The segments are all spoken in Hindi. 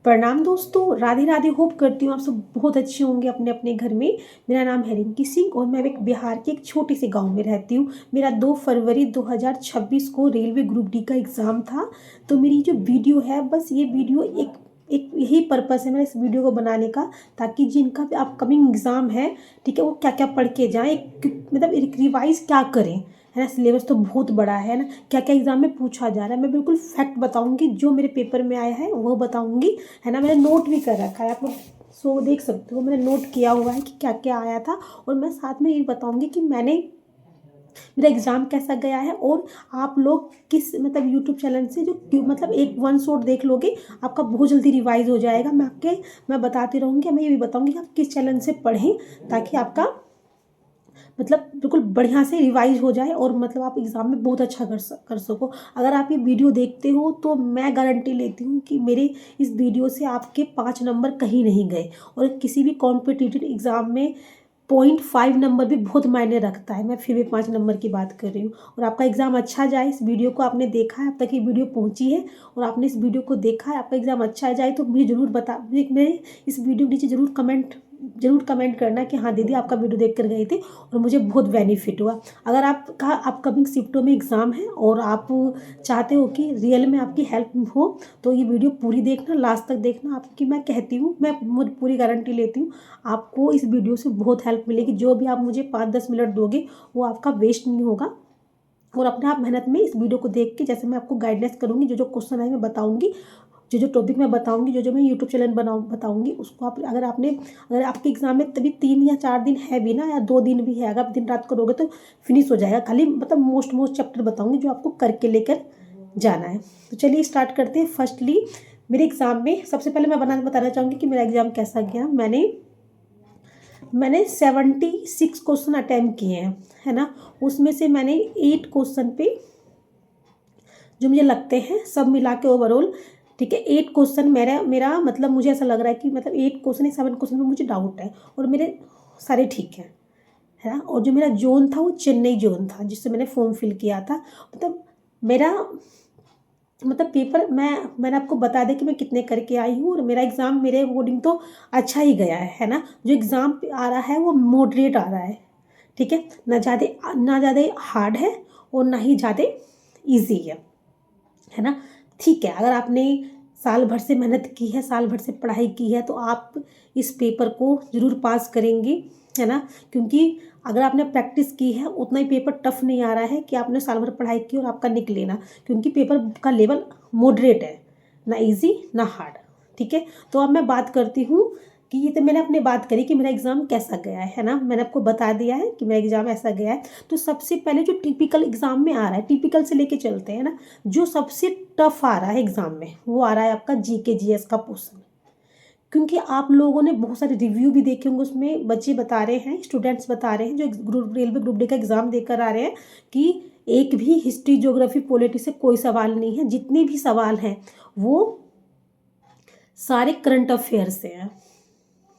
प्रणाम दोस्तों, राधे राधे। होप करती हूँ आप सब बहुत अच्छे होंगे अपने अपने घर में। मेरा नाम है रिंकी सिंह और मैं एक बिहार के एक छोटे से गांव में रहती हूँ। मेरा 2 फरवरी 2026 को रेलवे ग्रुप डी का एग्ज़ाम था। तो मेरी जो वीडियो है, बस ये वीडियो एक एक यही पर्पस है मेरा इस वीडियो को बनाने का, ताकि जिनका भी अपकमिंग एग्ज़ाम है, ठीक है, वो क्या क्या पढ़ के जाएँ, मतलब रिवाइज क्या करें, है ना। सिलेबस तो बहुत बड़ा है ना, क्या क्या एग्ज़ाम में पूछा जा रहा है, मैं बिल्कुल फैक्ट बताऊंगी, जो मेरे पेपर में आया है वो बताऊंगी, है ना। मैंने नोट भी कर रखा है, आप लोग सो देख सकते हो, मैंने नोट किया हुआ है कि क्या क्या आया था। और मैं साथ में ये बताऊंगी कि मेरा एग्ज़ाम कैसा गया है। और आप लोग किस मतलब यूट्यूब चैनल से जो मतलब एक वन शॉट देख लोगे, आपका बहुत जल्दी रिवाइज हो जाएगा। मैं बताती रहूँगी, मैं ये भी बताऊँगी कि आप किस चैनल से पढ़ें, ताकि आपका मतलब बिल्कुल बढ़िया से रिवाइज हो जाए और मतलब आप एग्ज़ाम में बहुत अच्छा कर सको। अगर आप ये वीडियो देखते हो तो मैं गारंटी लेती हूँ कि मेरे इस वीडियो से आपके 5 नंबर कहीं नहीं गए। और किसी भी कॉम्पिटिटिव एग्ज़ाम में 0.5 नंबर भी बहुत मायने रखता है। मैं फिर भी 5 नंबर की बात कर रही हूँ। और आपका एग्ज़ाम अच्छा जाए, इस वीडियो को आपने देखा है, अब तक ये वीडियो पहुँची है और आपने इस वीडियो को देखा है, आपका एग्ज़ाम अच्छा जाए तो मुझे ज़रूर मेरे इस वीडियो के नीचे ज़रूर कमेंट करना कि हाँ दीदी, आपका वीडियो देख कर गए थे और मुझे बहुत बेनिफिट हुआ। अगर आपका अपकमिंग शिफ्टों में एग्ज़ाम है और आप चाहते हो कि रियल में आपकी हेल्प हो, तो ये वीडियो पूरी देखना, लास्ट तक देखना। आपकी मैं कहती हूँ, मैं पूरी गारंटी लेती हूँ, आपको इस वीडियो से बहुत हेल्प मिलेगी। जो भी आप मुझे 5-10 मिनट दोगे वो आपका वेस्ट नहीं होगा। और अपने आप मेहनत में इस वीडियो को देख के, जैसे मैं आपको गाइडेंस करूँगी, जो जो क्वेश्चन आए मैं बताऊँगी, जो जो टॉपिक मैं बताऊँगी, जो जो मैं यूट्यूब चैनल बताऊँगी, उसको आप अगर आपके एग्ज़ाम में तभी 3 या 4 दिन है भी ना, या 2 दिन भी है, अगर आप दिन रात करोगे तो फिनिश हो जाएगा। खाली मतलब मोस्ट चैप्टर बताऊँगी जो आपको करके लेकर जाना है। तो चलिए स्टार्ट करते हैं। फर्स्टली, मेरे एग्ज़ाम में सबसे पहले मैं बताना चाहूँगी कि मेरा एग्ज़ाम कैसा गया। मैंने 76 क्वेश्चन अटैम्प्ट किए हैं, है ना। उसमें से मैंने 8 क्वेश्चन पे जो मुझे लगते हैं, सब मिला के ओवरऑल, ठीक है, 8 क्वेश्चन मेरा मतलब मुझे ऐसा लग रहा है कि मतलब 8 क्वेश्चन या 7 क्वेश्चन में मुझे डाउट है और मेरे सारे ठीक हैं, है ना। और जो मेरा जोन था वो चेन्नई जोन था, जिससे मैंने फॉर्म फिल किया था। मतलब मेरा मतलब पेपर मैंने आपको बता दिया कि मैं कितने करके आई हूँ। और मेरा एग्ज़ाम मेरे अकॉर्डिंग तो अच्छा ही गया है ना। जो एग्ज़ाम आ रहा है वो मॉडरेट आ रहा है, ठीक है, ना ज़्यादा हार्ड है और ना ही ज़्यादा ईजी है ना। ठीक है, अगर आपने साल भर से मेहनत की है, साल भर से पढ़ाई की है, तो आप इस पेपर को ज़रूर पास करेंगे, है ना। क्योंकि अगर आपने प्रैक्टिस की है, उतना ही पेपर टफ नहीं आ रहा है कि आपने साल भर पढ़ाई की और आपका निकले ना। क्योंकि पेपर का लेवल मॉडरेट है, ना इजी ना हार्ड, ठीक है। तो अब मैं बात करती हूँ कि ये तो मैंने अपने बात करी कि मेरा एग्ज़ाम कैसा गया है ना। मैंने आपको बता दिया है कि मेरा एग्ज़ाम ऐसा गया है। तो सबसे पहले जो टिपिकल एग्ज़ाम में आ रहा है, टिपिकल से लेके चलते हैं ना। जो सबसे टफ आ रहा है एग्ज़ाम में, वो आ रहा है आपका जीके जीएस का पोर्शन। क्योंकि आप लोगों ने बहुत सारे रिव्यू भी देखे होंगे, उसमें बच्चे बता रहे हैं, स्टूडेंट्स बता रहे हैं जो रेलवे ग्रुप डी का एग्ज़ाम देकर आ रहे हैं, कि एक भी हिस्ट्री, ज्योग्राफी, पॉलिटी से कोई सवाल नहीं है। जितने भी सवाल हैं वो सारे करंट अफेयर से हैं,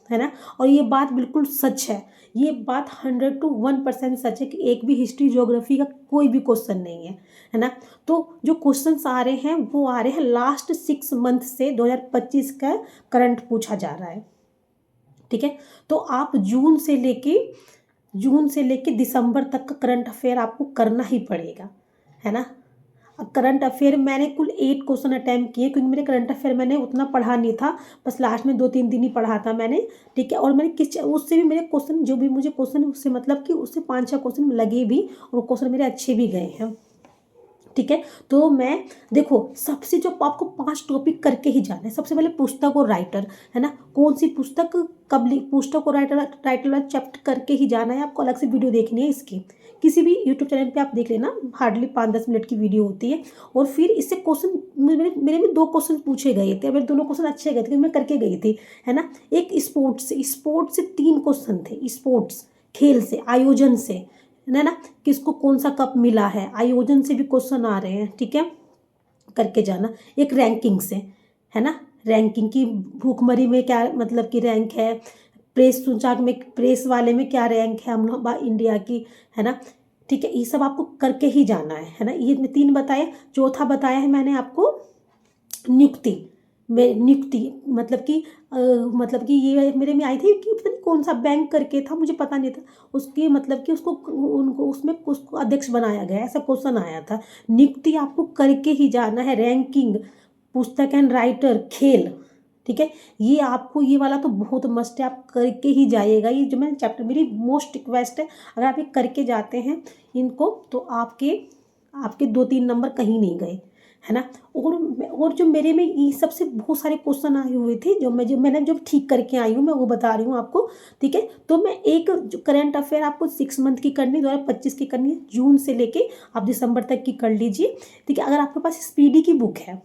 है ना। और ये बात बिल्कुल सच है, ये बात 100 to 1% सच है कि एक भी हिस्ट्री ज्योग्राफी का कोई भी क्वेश्चन नहीं है ना। तो जो क्वेश्चंस आ रहे हैं वो आ रहे हैं लास्ट 6 मंथ से, 2025 का करंट पूछा जा रहा है, ठीक है। तो आप जून से लेके दिसंबर तक का करंट अफेयर आपको करना ही पड़ेगा, है ना। करंट अफेयर मैंने कुल 8 क्वेश्चन अटैम्प्ट किए, क्योंकि मेरे करंट अफेयर मैंने उतना पढ़ा नहीं था, बस लास्ट में 2-3 दिन ही पढ़ा था मैंने, ठीक है। और मैंने उससे भी मेरे क्वेश्चन, जो भी मुझे क्वेश्चन, उससे मतलब कि उससे 5-6 क्वेश्चन लगे भी और क्वेश्चन मेरे अच्छे भी गए हैं, ठीक है। तो मैं देखो, सबसे जो आपको 5 टॉपिक करके ही जाना है। सबसे पहले पुस्तक और राइटर, है ना। कौन सी पुस्तक कब पुस्तक और राइटर वाला चैप्टर करके ही जाना है। आपको अलग से वीडियो देखनी है इसकी, किसी भी यूट्यूब चैनल पे आप देख लेना, हार्डली 5-10 मिनट की वीडियो होती है। और फिर इससे क्वेश्चन मेरे में 2 क्वेश्चन पूछे गए थे, मेरे दोनों क्वेश्चन अच्छे गए थे, मैं करके गई थी, है ना। एक स्पोर्ट्स से 3 क्वेश्चन थे, स्पोर्ट्स खेल से, आयोजन से, है ना। किसको कौन सा कप मिला है, आयोजन से भी क्वेश्चन आ रहे हैं, ठीक है, करके जाना। एक रैंकिंग से, है ना, रैंकिंग की भूखमरी में क्या मतलब की रैंक है, प्रेस सूचकांक में, प्रेस वाले में क्या रैंक है हम लोग इंडिया की, है ना। ठीक है, ये सब आपको करके ही जाना है ना। ये 3 बताया। चौथा बताया है मैंने आपको नियुक्ति, नियुक्ति, मतलब कि ये मेरे में आई थी कि पता नहीं कौन सा बैंक करके था, मुझे पता नहीं था। उसकी मतलब कि उसको उनको उसमें उसको अध्यक्ष बनाया गया, ऐसा क्वेश्चन आया था। नियुक्ति आपको करके ही जाना है। रैंकिंग, पुस्तक एंड राइटर, खेल, ठीक है, ये आपको ये वाला तो बहुत मस्ट है, आप करके ही जाइएगा। ये जो मैंने चैप्टर, मेरी मोस्ट रिक्वेस्ट है, अगर आप ये करके जाते हैं इनको तो आपके आपके 2-3 नंबर कहीं नहीं गए, है ना। और जो मेरे में ये सबसे बहुत सारे क्वेश्चन आए हुए थे, मैंने जो ठीक करके आई हूँ, मैं वो बता रही हूँ आपको, ठीक है। तो मैं एक जो करंट अफेयर आपको 6 मंथ की करनी है, 2025 की करनी है, जून से लेके आप दिसंबर तक की कर लीजिए, ठीक है। अगर आपके पास स्पीडी की बुक है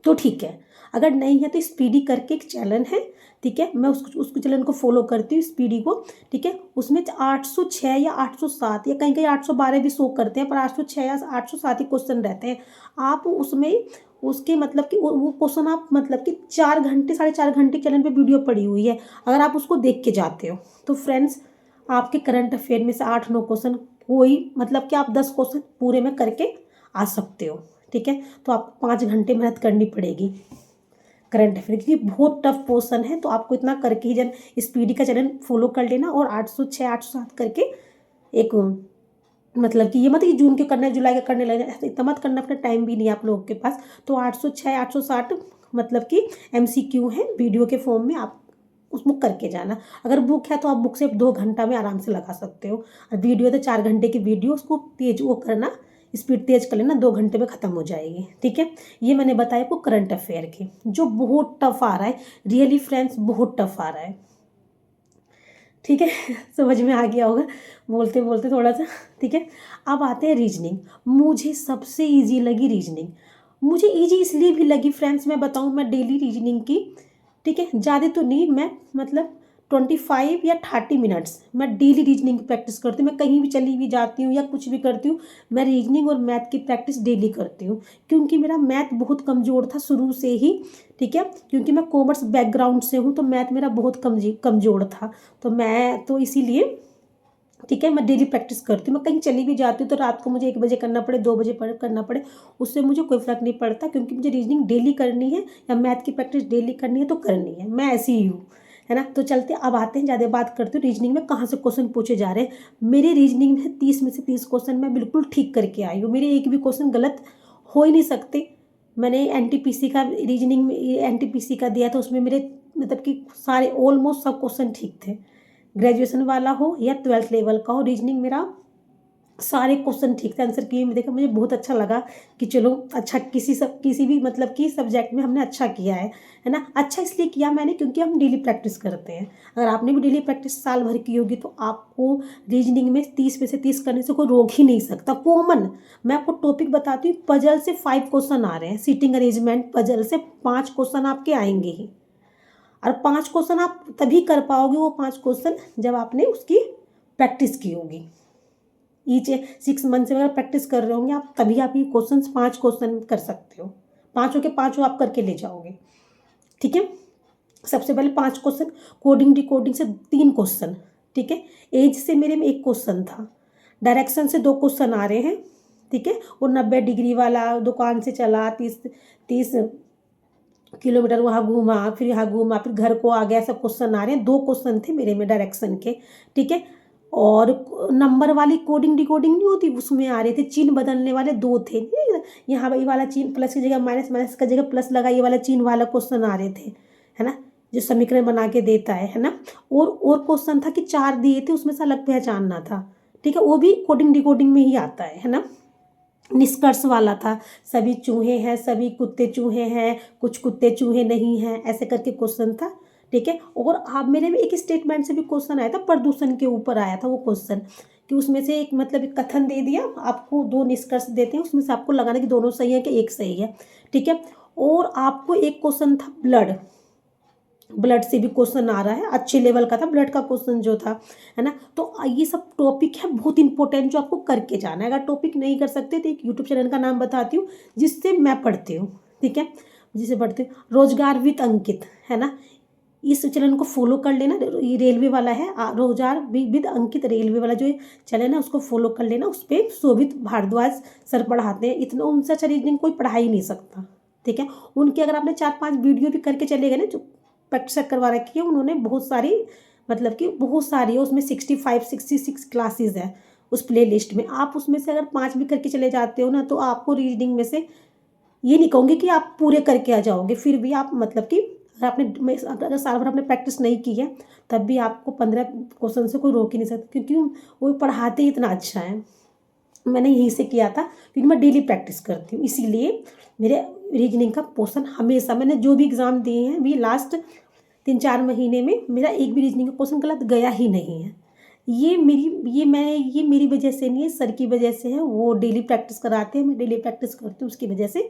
तो ठीक है, अगर नहीं है तो स्पीडी करके एक चैनल है, ठीक है, मैं उसको चैनल को फॉलो करती हूँ, स्पीडी को, ठीक है। उसमें 806 या 807 या कहीं कहीं 812 भी शो करते हैं, पर 806 या 807 ही क्वेश्चन रहते हैं। आप उसमें उसके मतलब कि वो क्वेश्चन आप मतलब कि 4 घंटे 4.5 घंटे चैनल पे वीडियो पड़ी हुई है, अगर आप उसको देख के जाते हो तो फ्रेंड्स आपके करंट अफेयर में से 8-9 क्वेश्चन, कोई मतलब कि आप 10 क्वेश्चन पूरे में करके आ सकते हो, ठीक है। तो आपको 5 घंटे मेहनत करनी पड़ेगी करंट अफेयर, क्योंकि बहुत टफ क्वेश्चन है, तो आपको इतना करके ही स्पीडी का चैनल फॉलो कर लेना, और 806 807 करके एक मतलब कि ये मत कि जून के करना है जुलाई का करने लगे, ऐसा इतना मत करना, अपना टाइम भी नहीं है आप लोगों के पास। तो 806 860 मतलब कि MCQ है वीडियो के फॉर्म में, आप उस बुक करके जाना। अगर बुक है तो आप बुक से 2 घंटा में आराम से लगा सकते हो, और वीडियो तो 4 घंटे की वीडियो, उसको तेज वो करना, स्पीड तेज कर लेना, 2 घंटे में ख़त्म हो जाएगी, ठीक है। ये मैंने बताया आपको करंट अफेयर की, जो बहुत टफ आ रहा है, रियली फ्रेंड्स बहुत टफ आ रहा है, ठीक है। समझ में आ गया होगा बोलते बोलते थोड़ा सा, ठीक है। अब आते हैं रीजनिंग। मुझे सबसे इजी लगी रीजनिंग। मुझे इजी इसलिए भी लगी फ्रेंड्स, मैं बताऊं, मैं डेली रीजनिंग की, ठीक है, ज़्यादा तो नहीं, मैं मतलब 25 या 30 मिनट्स मैं डेली रीजनिंग की प्रैक्टिस करती हूँ। मैं कहीं भी चली भी जाती हूँ या कुछ भी करती हूँ, मैं रीजनिंग और मैथ की प्रैक्टिस डेली करती हूँ, क्योंकि मेरा मैथ बहुत कमज़ोर था शुरू से ही, ठीक है। क्योंकि मैं कॉमर्स बैकग्राउंड से हूँ, तो मैथ मेरा बहुत कमज़ोर था, तो मैं तो इसीलिए, ठीक है, मैं डेली प्रैक्टिस करती हूँ। मैं कहीं चली भी जाती हूँ तो रात को मुझे 1 बजे करना पड़े, 2 बजे करना पड़े, उससे मुझे कोई फ़र्क नहीं पड़ता, क्योंकि मुझे रीजनिंग डेली करनी है या मैथ की प्रैक्टिस डेली करनी है तो करनी है, मैं ऐसी ही हूँ, है ना। तो चलते अब आते हैं, ज़्यादा बात करते हूँ रीजनिंग में कहाँ से क्वेश्चन पूछे जा रहे हैं। मेरे रीजनिंग में 30 में से 30 क्वेश्चन मैं बिल्कुल ठीक करके आई हूँ, मेरे एक भी क्वेश्चन गलत हो ही नहीं सकते। मैंने NTPC का रीजनिंग में NTPC का दिया था, उसमें मेरे मतलब कि सारे ऑलमोस्ट सब क्वेश्चन ठीक थे, ग्रेजुएशन वाला हो या 12th लेवल का हो, रीजनिंग मेरा सारे क्वेश्चन ठीक थे, आंसर किए मैं देखा, मुझे बहुत अच्छा लगा कि चलो अच्छा किसी भी मतलब कि सब्जेक्ट में हमने अच्छा किया है ना। अच्छा इसलिए किया मैंने क्योंकि हम डेली प्रैक्टिस करते हैं। अगर आपने भी डेली प्रैक्टिस साल भर की होगी तो आपको रीजनिंग में 30 में से 30 करने से कोई रोक ही नहीं सकता। कॉमन मैं आपको टॉपिक बताती हूँ, पजल से 5 क्वेश्चन आ रहे हैं, सीटिंग अरेंजमेंट पजल से 5 क्वेश्चन आपके आएंगे ही, और 5 क्वेश्चन आप तभी कर पाओगे वो 5 क्वेश्चन जब आपने उसकी प्रैक्टिस की होगी। ईच 6 मंथ से अगर प्रैक्टिस कर रहे होंगे आप, तभी आप ये क्वेश्चन 5 क्वेश्चन कर सकते हो, पाँचों के पाँचों आप करके ले जाओगे, ठीक है। सबसे पहले 5 क्वेश्चन, कोडिंग डिकोडिंग से 3 क्वेश्चन, ठीक है। एज से मेरे में 1 क्वेश्चन था, डायरेक्शन से 2 क्वेश्चन आ रहे हैं, ठीक है। और 90 डिग्री वाला, दुकान से चला 30 किलोमीटर वहाँ घूमा, फिर यहाँ घूमा, फिर घर को आ गया, सब क्वेश्चन आ रहे हैं। 2 क्वेश्चन थे मेरे में डायरेक्शन के, ठीक है। और नंबर वाली कोडिंग डिकोडिंग नहीं होती, उसमें आ रहे थे चिन्ह बदलने वाले 2 थे, यहाँ ये वाला चिन्ह प्लस की जगह माइनस, माइनस की जगह प्लस लगा, ये वाला चिन्ह वाला क्वेश्चन आ रहे थे, है ना, जो समीकरण बना के देता है ना। और क्वेश्चन था कि 4 दिए थे, उसमें से अलग पहचानना था, ठीक है, वो भी कोडिंग डिकोडिंग में ही आता है ना। निष्कर्ष वाला था, सभी चूहे हैं, सभी कुत्ते चूहे हैं, कुछ कुत्ते चूहे नहीं हैं, ऐसे करके क्वेश्चन था, ठीक है। और आप मेरे में एक स्टेटमेंट से भी क्वेश्चन आया था, प्रदूषण के ऊपर आया था वो क्वेश्चन, कि उसमें से एक मतलब एक कथन दे दिया, आपको 2 निष्कर्ष देते हैं, उसमें से आपको लगाना कि दोनों सही है कि एक सही है, ठीक है। और आपको एक क्वेश्चन था ब्लड से भी क्वेश्चन आ रहा है, अच्छे लेवल का था ब्लड का क्वेश्चन जो था, है ना। तो ये सब टॉपिक है बहुत इंपॉर्टेंट जो आपको करके जाना है। अगर टॉपिक नहीं कर सकते तो एक यूट्यूब चैनल का नाम बताती हूँ जिससे मैं पढ़ती हूँ, ठीक है, जिसे पढ़ती हूँ, रोजगार विद अंकित, है ना। इस चैनल को फॉलो कर लेना, ये रेलवे वाला है, रोजगार विद अंकित रेलवे वाला जो चैनल है उसको फॉलो कर लेना। उस पर शोभित भारद्वाज सर पढ़ाते हैं, इतना उनसे अच्छा रीजनिंग कोई पढ़ा ही नहीं सकता, ठीक है। उनके अगर आपने 4-5 वीडियो भी करके चले गए ना, जो प्रैक्टिस करवा रखी है उन्होंने बहुत सारी, मतलब कि बहुत सारी है, उसमें 65-66 क्लासेस है उस प्ले लिस्ट में। आप उसमें से अगर 5 भी करके चले जाते हो ना, तो आपको रीजनिंग में से ये नहीं कहूँगी कि आप पूरे करके आ जाओगे, फिर भी आप मतलब कि अगर अगर साल भर आपने प्रैक्टिस नहीं की है, तब भी आपको 15 क्वेश्चन से कोई रोक ही नहीं सकता, क्योंकि वो पढ़ाते ही इतना अच्छा है। मैंने यहीं से किया था, क्योंकि मैं डेली प्रैक्टिस करती हूँ, इसीलिए मेरे रीजनिंग का क्वेश्चन हमेशा, मैंने जो भी एग्ज़ाम दिए हैं, अभी लास्ट 3-4 महीने में मेरा एक भी रीजनिंग का क्वेश्चन गलत गया ही नहीं है। ये मेरी वजह से नहीं है, सर की वजह से है। वो डेली प्रैक्टिस कराते हैं, मैं डेली प्रैक्टिस करती हूँ, उसकी वजह से,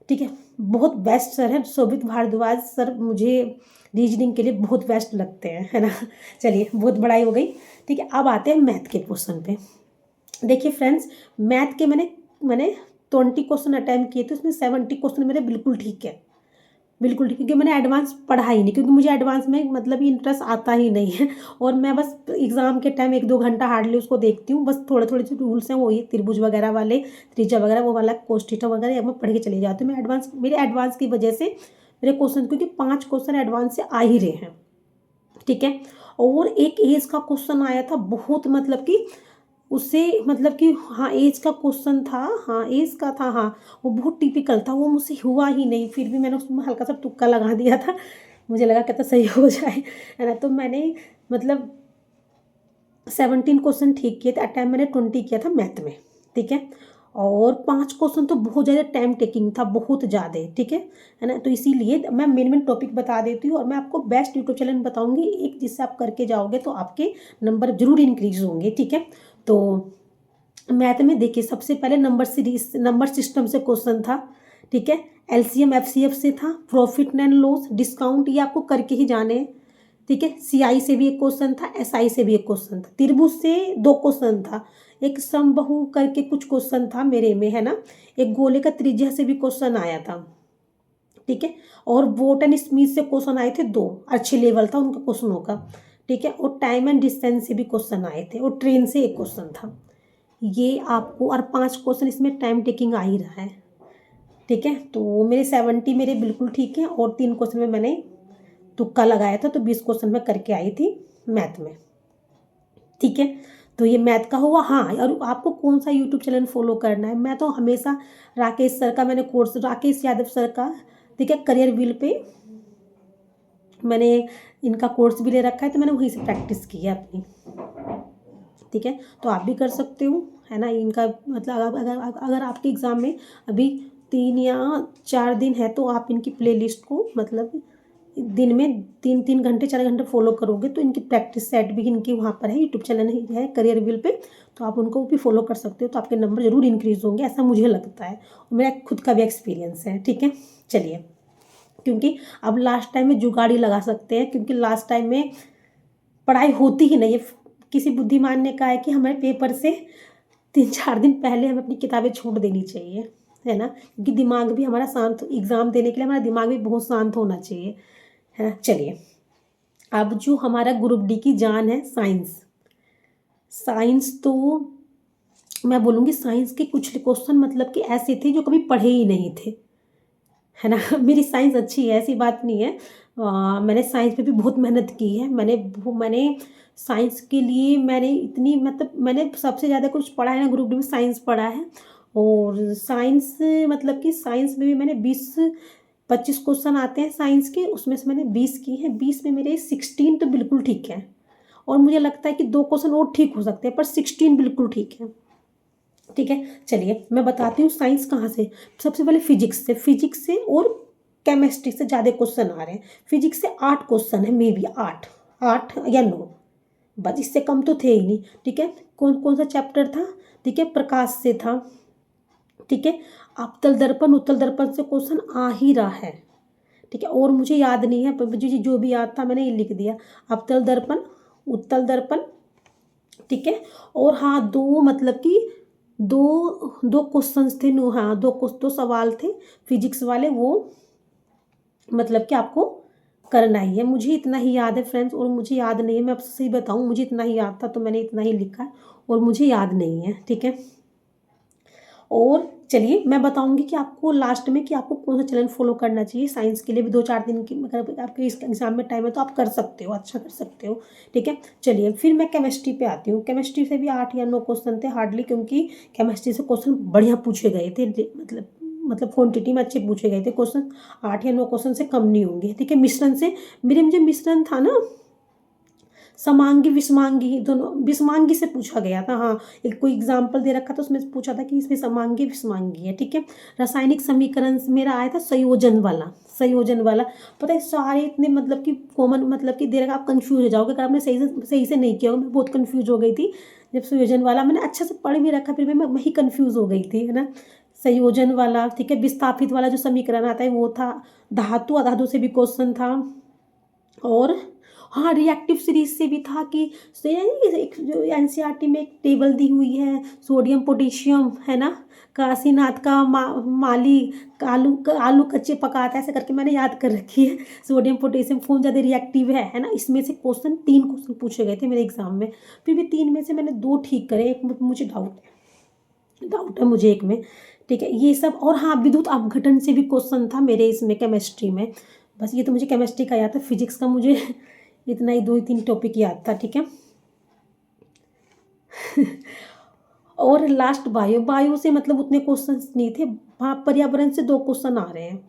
ठीक है। बहुत बेस्ट सर है शोभित भारद्वाज सर, मुझे रीजनिंग के लिए बहुत बेस्ट लगते हैं, है ना। चलिए, बहुत बड़ाई हो गई, ठीक है। अब आते हैं मैथ के क्वेश्चन पे। देखिए फ्रेंड्स, मैथ के मैंने 20 क्वेश्चन अटैम्प्ट किए थे, उसमें 70 क्वेश्चन मेरे बिल्कुल ठीक है, बिल्कुल ठीक, क्योंकि मैंने एडवांस पढ़ा ही नहीं, क्योंकि मुझे एडवांस में मतलब इंटरेस्ट आता ही नहीं है। और मैं बस एग्ज़ाम के टाइम 1-2 घंटा हार्डली उसको देखती हूँ, बस थोड़े थोड़े जो रूल्स हैं वो ये त्रिभुज वगैरह वाले, त्रिज्या वगैरह वो वाला, कोष्ठिता वगैरह, या मैं पढ़ के चली जाती हूँ। मैं मेरे एडवांस की वजह से मेरे क्वेश्चन, क्योंकि 5 क्वेश्चन एडवांस से आ ही रहे हैं, ठीक है। और एक एज का क्वेश्चन आया था, बहुत मतलब कि उससे मतलब कि, हाँ एज का क्वेश्चन था, हाँ एज का था, हाँ वो बहुत टिपिकल था, वो मुझसे हुआ ही नहीं, फिर भी मैंने उसमें हल्का सा तुक्का लगा दिया था, मुझे लगा कहता सही हो जाए, है ना। तो मैंने मतलब 17 क्वेश्चन ठीक किए थे, अटैम्प्ट मैंने 20 किया था मैथ में, ठीक है। और 5 क्वेश्चन तो बहुत ज़्यादा टाइम टेकिंग था, बहुत ज़्यादा, ठीक है ना। तो इसीलिए मैं मेन टॉपिक बता देती हूँ, और मैं आपको बेस्ट यूट्यूब चैनल बताऊँगी एक, जिससे आप करके जाओगे तो आपके नंबर जरूर इंक्रीज होंगे, ठीक है। तो मैथ में देखिए, सबसे पहले नंबर सिस्टम से क्वेश्चन था, ठीक है। एलसीएम एफसीएफ से था, प्रॉफिट एंड लॉस, डिस्काउंट, ये आपको करके ही जाने हैं, ठीक है। सीआई से भी एक क्वेश्चन था, एसआई से भी एक क्वेश्चन था, त्रिभुज से 2 क्वेश्चन था, एक समबाहु करके कुछ क्वेश्चन था मेरे में, है ना। एक गोले का त्रिज्या से भी क्वेश्चन आया था, ठीक है। और वोट एंड स्मिथ से क्वेश्चन आए थे 2, अच्छे लेवल था उनका क्वेश्चनों का, ठीक है। और टाइम एंड डिस्टेंस से भी क्वेश्चन आए थे, और ट्रेन से एक क्वेश्चन था। ये आपको, और 5 क्वेश्चन इसमें टाइम टेकिंग आ ही रहा है, ठीक है। तो मेरे 70 मेरे बिल्कुल ठीक है, और 3 क्वेश्चन में मैंने तुक्का लगाया था, तो 20 क्वेश्चन में करके आई थी मैथ में, ठीक है। तो ये मैथ का हुआ। हाँ, और आपको कौन सा यूट्यूब चैनल फॉलो करना है, मैं तो हमेशा राकेश सर का मैंने कोर्स, राकेश यादव सर का, ठीक है, करियर व्हील पे मैंने इनका कोर्स भी ले रखा है, तो मैंने वहीं से प्रैक्टिस की है अपनी, ठीक है। तो आप भी कर सकते हो, है ना। इनका मतलब अगर आपके एग्ज़ाम में अभी 3 या 4 दिन है, तो आप इनकी प्ले लिस्ट को मतलब दिन में 3-3 घंटे 4 घंटे फॉलो करोगे, तो इनकी प्रैक्टिस सेट भी इनकी वहाँ पर है, यूट्यूब चैनल ही है करियर व्हील पे, तो आप उनको भी फॉलो कर सकते हो, तो आपके नंबर जरूर इंक्रीज होंगे, ऐसा मुझे लगता है, और मेरा खुद का भी एक्सपीरियंस है, ठीक है। चलिए, क्योंकि अब लास्ट टाइम में जुगाड़ी लगा सकते हैं, क्योंकि लास्ट टाइम में पढ़ाई होती ही नहीं है। किसी बुद्धिमान ने कहा है कि हमारे पेपर से 3-4 दिन पहले हमें अपनी किताबें छोड़ देनी चाहिए, है ना, क्योंकि दिमाग भी हमारा शांत, एग्ज़ाम देने के लिए हमारा दिमाग भी बहुत शांत होना चाहिए, है ना। चलिए, अब जो हमारा ग्रुप डी की जान है, साइंस। साइंस तो मैं बोलूँगी, साइंस के कुछ क्वेश्चन मतलब कि ऐसे थे जो कभी पढ़े ही नहीं थे, है ना। मेरी साइंस अच्छी है, ऐसी बात नहीं है। मैंने साइंस पे भी बहुत मेहनत की है। मैंने साइंस के लिए मैंने इतनी मतलब मैंने सबसे ज़्यादा कुछ पढ़ा है ना, ग्रुप डी में साइंस पढ़ा है। और साइंस मतलब कि साइंस में भी मैंने 20-25 क्वेश्चन आते हैं साइंस के, उसमें से मैंने 20 की हैं। 20 में मेरे 16 तो बिल्कुल ठीक है, और मुझे लगता है कि 2 क्वेश्चन और ठीक हो सकते हैं, पर 16 बिल्कुल ठीक है, ठीक है। चलिए, मैं बताती हूँ साइंस कहाँ से। सबसे पहले फिजिक्स से और केमिस्ट्री से ज़्यादा क्वेश्चन आ रहे हैं। फिजिक्स से 8 क्वेश्चन है, मे बी 8 या 9, बस इससे कम तो थे ही नहीं, ठीक है। कौन कौन सा चैप्टर था, ठीक है, प्रकाश से था, ठीक है। अवतल दर्पण उत्तल दर्पण से क्वेश्चन आ ही रहा है, ठीक है। और मुझे याद नहीं है, पर मुझे जो भी याद था मैंने ये लिख दिया, अवतल दर्पण, उत्तल दर्पण, ठीक है। और हाँ, दो मतलब कि दो दो क्वेश्चंस थे, नो हाँ, दो सवाल थे फिजिक्स वाले, वो मतलब कि आपको करना ही है। मुझे इतना ही याद है फ्रेंड्स, और मुझे याद नहीं है, मैं आपसे सही बताऊं, मुझे इतना ही याद था तो मैंने इतना ही लिखा है, और मुझे याद नहीं है, ठीक है। और चलिए मैं बताऊंगी कि आपको लास्ट में कि आपको कौन सा चैनल फॉलो करना चाहिए। साइंस के लिए भी 2-4 दिन की, अगर आपके इस एग्जाम में टाइम है तो आप कर सकते हो, अच्छा कर सकते हो, ठीक है। चलिए फिर मैं केमिस्ट्री पे आती हूँ। केमिस्ट्री से भी 8 या 9 क्वेश्चन थे हार्डली, क्योंकि केमिस्ट्री से क्वेश्चन बढ़िया पूछे गए थे, मतलब क्वांटिटी में अच्छे पूछे गए थे क्वेश्चन। 8 या 9 क्वेश्चन से कम नहीं होंगे, ठीक है। मिश्रण से मेरे जो मिश्रण था ना, समांगी विषमांगी दोनों, विषमांगी से पूछा गया था। हाँ, एक कोई एग्जाम्पल दे रखा था, उसमें पूछा था कि इसमें समांगी विषमांगी है, ठीक है। रासायनिक समीकरण मेरा आया था संयोजन वाला, संयोजन वाला। पता है सारे इतने मतलब कि कॉमन, मतलब कि दे रखा, आप कंफ्यूज हो जाओगे अगर आपने सही से नहीं किया होगा। मैं बहुत कंफ्यूज हो गई थी जब संयोजन वाला मैंने अच्छे से पढ़ भी रखा, फिर मैं वही कंफ्यूज हो गई थी, है ना। संयोजन वाला, ठीक है। विस्थापित वाला जो समीकरण आता है वो था। धातु अधातु से भी क्वेश्चन था। और हाँ, रिएक्टिव सीरीज से भी था कि एक जो एनसीईआरटी में एक टेबल दी हुई है, सोडियम पोटेशियम, है ना, काशीनाथ का माली आलू कच्चे पकाता है, ऐसे करके मैंने याद कर रखी है। सोडियम पोटेशियम कौन ज़्यादा रिएक्टिव है ना। इसमें से 3 क्वेश्चन पूछे गए थे मेरे एग्जाम में, फिर भी 3 में से मैंने 2 ठीक करे, एक मुझे डाउट है मुझे एक में, ठीक है। ये सब, और हाँ, विद्युत अपघटन से भी क्वेश्चन था मेरे इसमें केमिस्ट्री में। बस ये तो मुझे केमिस्ट्री का याद था, फिजिक्स का मुझे इतना ही 2-3 टॉपिक याद था, ठीक है। और लास्ट बायो से मतलब उतने क्वेश्चंस नहीं थे। हाँ, पर्यावरण से 2 क्वेश्चन आ रहे हैं।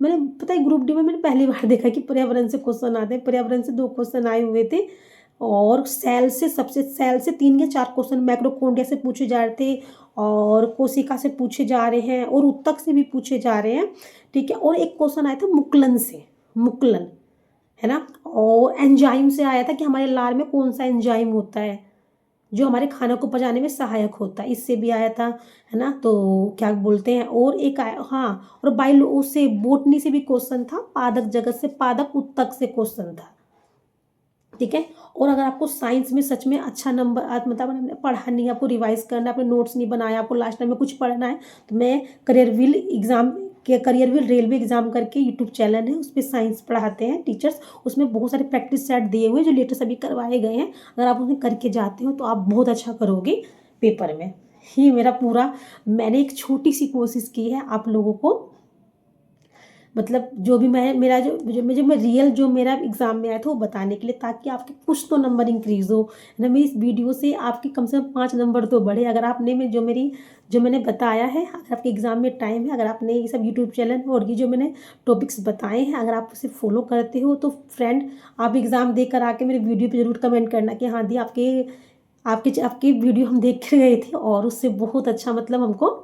मैंने, पता है, ग्रुप डी में मैंने पहली बार देखा कि पर्यावरण से क्वेश्चन आते हैं। पर्यावरण से 2 क्वेश्चन आए हुए थे। और सेल से 3 या 4 क्वेश्चन माइक्रोकोन्ड्रिया से पूछे जा रहे थे, और कोशिका से पूछे जा रहे हैं, और उत्तक से भी पूछे जा रहे हैं, ठीक है। और एक क्वेश्चन आया था मुक्लन से, मुक्लन, है ना। और एंजाइम से आया था कि हमारे लार में कौन सा एंजाइम होता है जो हमारे खाना को पचाने में सहायक होता है, इससे भी आया था, है ना। तो क्या बोलते हैं, और एक आया, हाँ, और बायो से बोटनी से भी क्वेश्चन था, पादप जगत से, पादप उत्तक से क्वेश्चन था, ठीक है। और अगर आपको साइंस में सच में अच्छा नंबर, मतलब पढ़ा नहीं, आपको रिवाइज करना, आपने नोट्स नहीं बनाया, आपको लास्ट टाइम में कुछ पढ़ना है, तो मैं करियर व्हील रेलवे एग्जाम करके यूट्यूब चैनल है, उस पर साइंस पढ़ाते हैं टीचर्स। उसमें बहुत सारे प्रैक्टिस सेट दिए हुए हैं जो लेटेस्ट अभी करवाए गए हैं। अगर आप उन्हें करके जाते हो तो आप बहुत अच्छा करोगे पेपर में। ये मेरा पूरा, मैंने एक छोटी सी कोशिश की है आप लोगों को, मतलब जो भी मैं, मेरा जो मैं रियल जो मेरा एग्जाम में आया था वो बताने के लिए, ताकि आपके कुछ तो नंबर इंक्रीज हो, है ना। मेरी इस वीडियो से आपके कम से कम 5 नंबर तो बढ़े। अगर आपने जो मैंने बताया है, अगर आपके एग्जाम में टाइम है, अगर आपने ये सब यूट्यूब चैनल और ये जो मैंने टॉपिक्स बताए हैं, अगर आप उसे फॉलो करते हो, तो फ्रेंड, आप एग्ज़ाम देकर आके मेरे वीडियो पर जरूर कमेंट करना कि हाँ दी, आपकी वीडियो हम देख कर गए थे और उससे बहुत अच्छा, मतलब हमको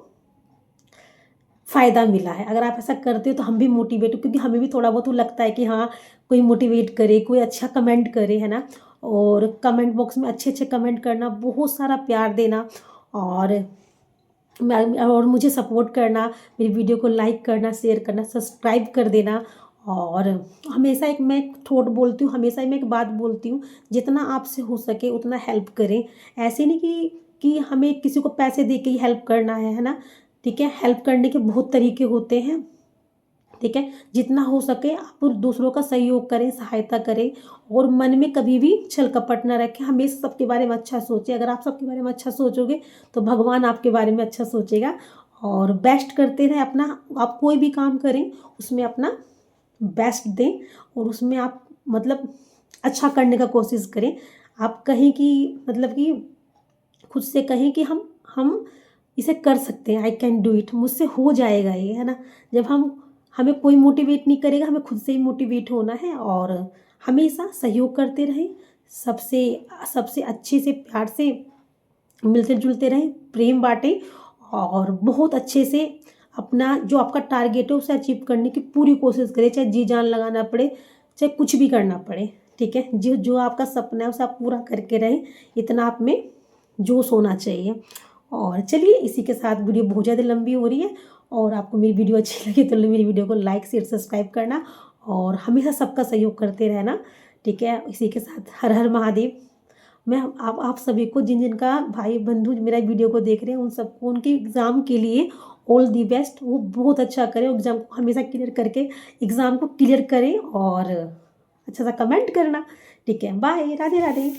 फ़ायदा मिला है। अगर आप ऐसा करते हो तो हम भी मोटिवेट, क्योंकि हमें भी थोड़ा बहुत लगता है कि हाँ, कोई मोटिवेट करे, कोई अच्छा कमेंट करे, है ना। और कमेंट बॉक्स में अच्छे अच्छे कमेंट करना, बहुत सारा प्यार देना, और और मुझे सपोर्ट करना, मेरी वीडियो को लाइक करना, शेयर करना, सब्सक्राइब कर देना। और हमेशा मैं एक थॉट बोलती हूँ, हमेशा ही मैं एक बात बोलती हूँ, जितना आपसे हो सके उतना हेल्प करें। ऐसे नहीं कि हमें किसी को पैसे दे के ही हेल्प करना है ना, ठीक है। हेल्प करने के बहुत तरीके होते हैं, ठीक है। जितना हो सके आप दूसरों का सहयोग करें, सहायता करें, और मन में कभी भी छल कपट ना रखें। हमेशा सबके बारे में अच्छा सोचें। अगर आप सबके बारे में अच्छा सोचोगे तो भगवान आपके बारे में अच्छा सोचेगा। और बेस्ट करते रहें अपना, आप कोई भी काम करें उसमें अपना बेस्ट दें, और उसमें आप मतलब अच्छा करने का कोशिश करें। आप कहें कि, मतलब कि खुद से कहें कि हम इसे कर सकते हैं, आई कैन डू इट, मुझसे हो जाएगा ये, है ना। जब हमें कोई मोटिवेट नहीं करेगा, हमें खुद से ही मोटिवेट होना है। और हमेशा सहयोग करते रहें, सबसे सबसे अच्छे से, प्यार से मिलते जुलते रहें, प्रेम बांटें, और बहुत अच्छे से अपना जो आपका टारगेट है उसे अचीव करने की पूरी कोशिश करें, चाहे जी जान लगाना पड़े, चाहे कुछ भी करना पड़े, ठीक है। जो जो आपका सपना है उसे आप पूरा करके रहें, इतना आप में जोश होना चाहिए। और चलिए, इसी के साथ वीडियो बहुत ज़्यादा लंबी हो रही है, और आपको मेरी वीडियो अच्छी लगी तो मेरी वीडियो को लाइक शेयर सब्सक्राइब करना, और हमेशा सबका सहयोग करते रहना, ठीक है। इसी के साथ हर हर महादेव। मैं आप सभी को, जिन जिन का भाई बंधु मेरा वीडियो को देख रहे हैं, उन सबको उनके एग्ज़ाम के लिए ऑल दी बेस्ट। वो बहुत अच्छा करें, एग्ज़ाम को हमेशा क्लियर करके एग्ज़ाम को क्लियर करें, और अच्छा सा कमेंट करना, ठीक है। बाय, राधे राधे।